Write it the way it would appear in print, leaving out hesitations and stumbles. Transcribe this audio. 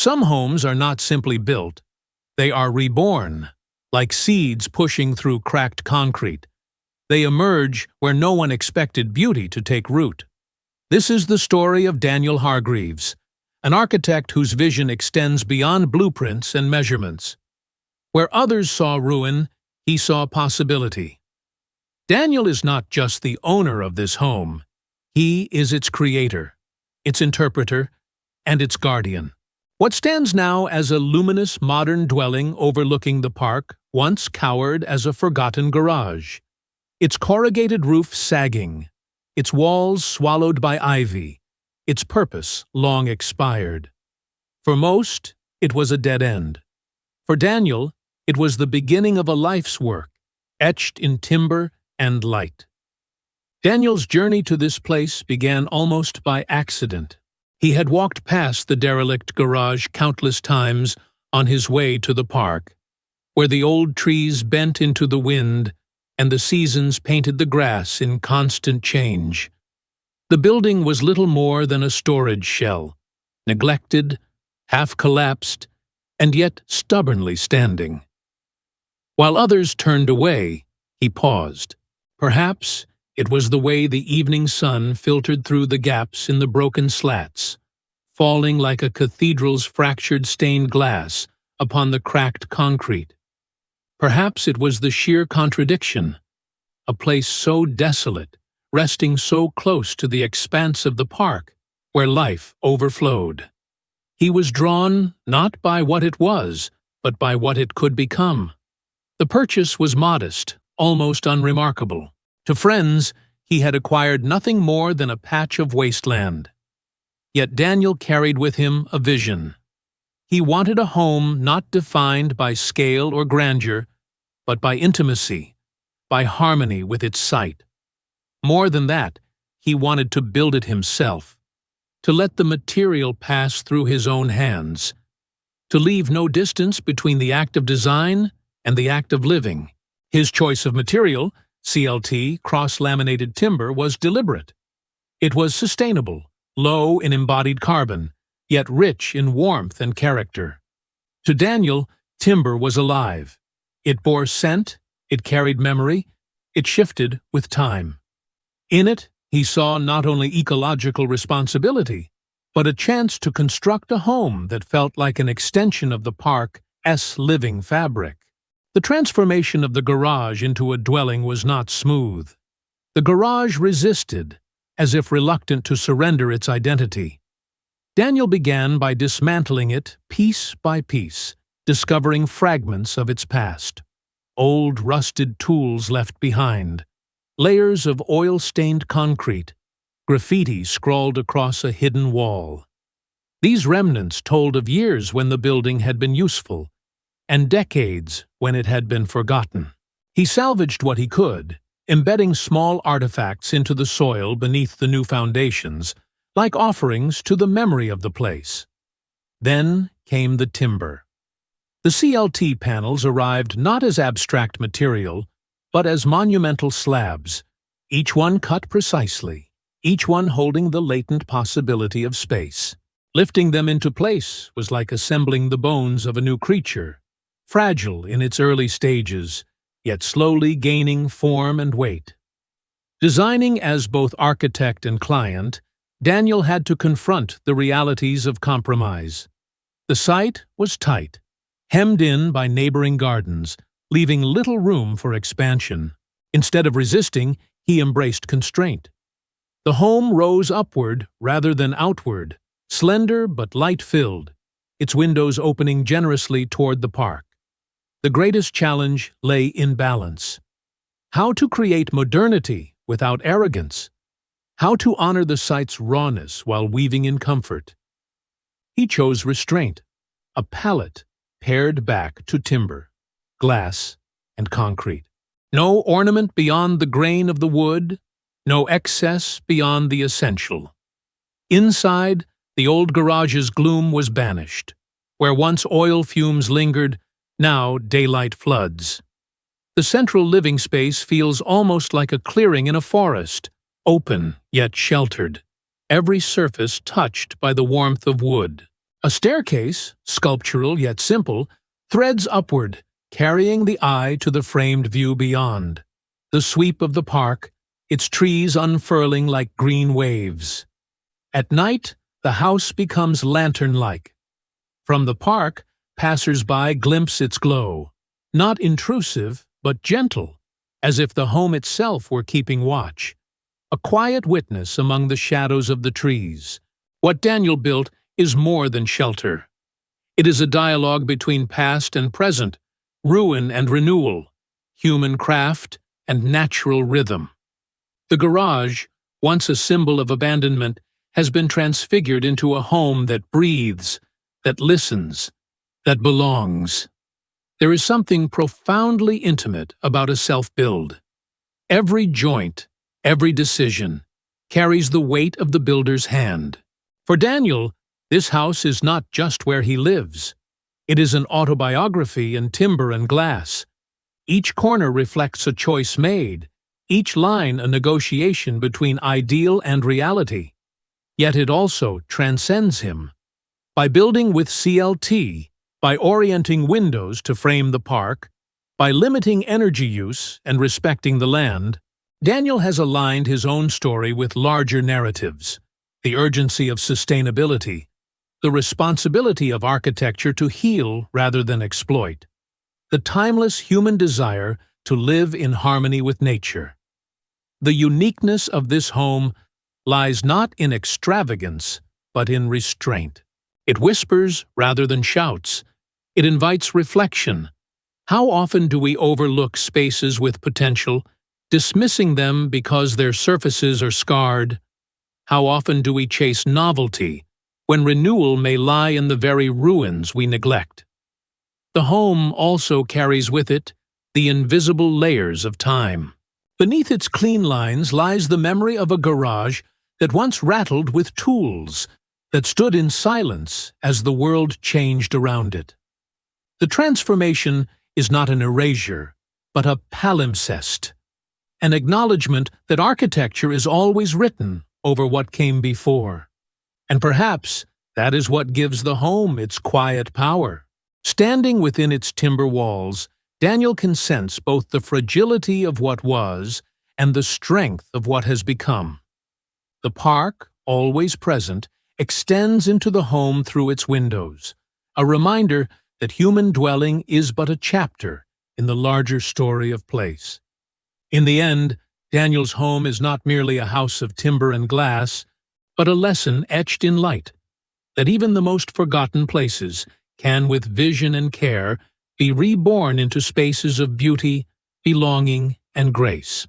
Some homes are not simply built, they are reborn, like seeds pushing through cracked concrete. They emerge where no one expected beauty to take root. This is the story of Daniel Hargreaves, an architect whose vision extends beyond blueprints and measurements. Where others saw ruin, he saw possibility. Daniel is not just the owner of this home. He is its creator, its interpreter, and its guardian. What stands now as a luminous modern dwelling overlooking the park once cowered as a forgotten garage. Its corrugated roof sagging, its walls swallowed by ivy, its purpose long expired. For most, it was a dead end. For Daniel, it was the beginning of a life's work, etched in timber and light. Daniel's journey to this place began almost by accident. He had walked past the derelict garage countless times on his way to the park, where the old trees bent into the wind and the seasons painted the grass in constant change. The building was little more than a storage shell, neglected, half-collapsed, and yet stubbornly standing. While others turned away, he paused. Perhaps it was the way the evening sun filtered through the gaps in the broken slats, falling like a cathedral's fractured stained glass upon the cracked concrete. Perhaps it was the sheer contradiction, a place so desolate, resting so close to the expanse of the park, where life overflowed. He was drawn not by what it was, but by what it could become. The purchase was modest, almost unremarkable. To friends, he had acquired nothing more than a patch of wasteland. Yet Daniel carried with him a vision. He wanted a home not defined by scale or grandeur, but by intimacy, by harmony with its site. More than that, he wanted to build it himself, to let the material pass through his own hands, to leave no distance between the act of design and the act of living. His choice of material, CLT, cross-laminated timber, was deliberate. It was sustainable, low in embodied carbon, yet rich in warmth and character. To Daniel, timber was alive. It bore scent, it carried memory, it shifted with time. In it, he saw not only ecological responsibility, but a chance to construct a home that felt like an extension of the park's living fabric. The transformation of the garage into a dwelling was not smooth. The garage resisted, as if reluctant to surrender its identity. Daniel began by dismantling it piece by piece, discovering fragments of its past. Old, rusted tools left behind, layers of oil-stained concrete, graffiti scrawled across a hidden wall. These remnants told of years when the building had been useful, and decades when it had been forgotten. He salvaged what he could, embedding small artifacts into the soil beneath the new foundations, like offerings to the memory of the place. Then came the timber. The CLT panels arrived not as abstract material, but as monumental slabs, each one cut precisely, each one holding the latent possibility of space. Lifting them into place was like assembling the bones of a new creature, fragile in its early stages, yet slowly gaining form and weight. Designing as both architect and client, Daniel had to confront the realities of compromise. The site was tight, hemmed in by neighboring gardens, leaving little room for expansion. Instead of resisting, he embraced constraint. The home rose upward rather than outward, slender but light-filled, its windows opening generously toward the park. The greatest challenge lay in balance. How to create modernity without arrogance? How to honor the site's rawness while weaving in comfort? He chose restraint, a palette pared back to timber, glass, and concrete. No ornament beyond the grain of the wood, no excess beyond the essential. Inside, the old garage's gloom was banished. Where once oil fumes lingered, now daylight floods. The central living space feels almost like a clearing in a forest, open yet sheltered, every surface touched by the warmth of wood. A staircase, sculptural yet simple, threads upward, carrying the eye to the framed view beyond. The sweep of the park, its trees unfurling like green waves. At night, the house becomes lantern-like. From the park, passers-by glimpse its glow, not intrusive, but gentle, as if the home itself were keeping watch. A quiet witness among the shadows of the trees. What Daniel built is more than shelter. It is a dialogue between past and present, ruin and renewal, human craft and natural rhythm. The garage, once a symbol of abandonment, has been transfigured into a home that breathes, that listens, that belongs. There is something profoundly intimate about a self-build. Every joint, every decision, carries the weight of the builder's hand. For Daniel, this house is not just where he lives. It is an autobiography in timber and glass. Each corner reflects a choice made, each line a negotiation between ideal and reality. Yet it also transcends him. By building with CLT, by orienting windows to frame the park, by limiting energy use and respecting the land, Daniel has aligned his own story with larger narratives, the urgency of sustainability, the responsibility of architecture to heal rather than exploit, the timeless human desire to live in harmony with nature. The uniqueness of this home lies not in extravagance, but in restraint. It whispers rather than shouts. It invites reflection. How often do we overlook spaces with potential, dismissing them because their surfaces are scarred? How often do we chase novelty, when renewal may lie in the very ruins we neglect? The home also carries with it the invisible layers of time. Beneath its clean lines lies the memory of a garage that once rattled with tools, that stood in silence as the world changed around it. The transformation is not an erasure, but a palimpsest, an acknowledgement that architecture is always written over what came before. And perhaps that is what gives the home its quiet power. Standing within its timber walls, Daniel can sense both the fragility of what was and the strength of what has become. The park, always present, extends into the home through its windows, a reminder that human dwelling is but a chapter in the larger story of place. In the end, Daniel's home is not merely a house of timber and glass, but a lesson etched in light, that even the most forgotten places can, with vision and care, be reborn into spaces of beauty, belonging, and grace.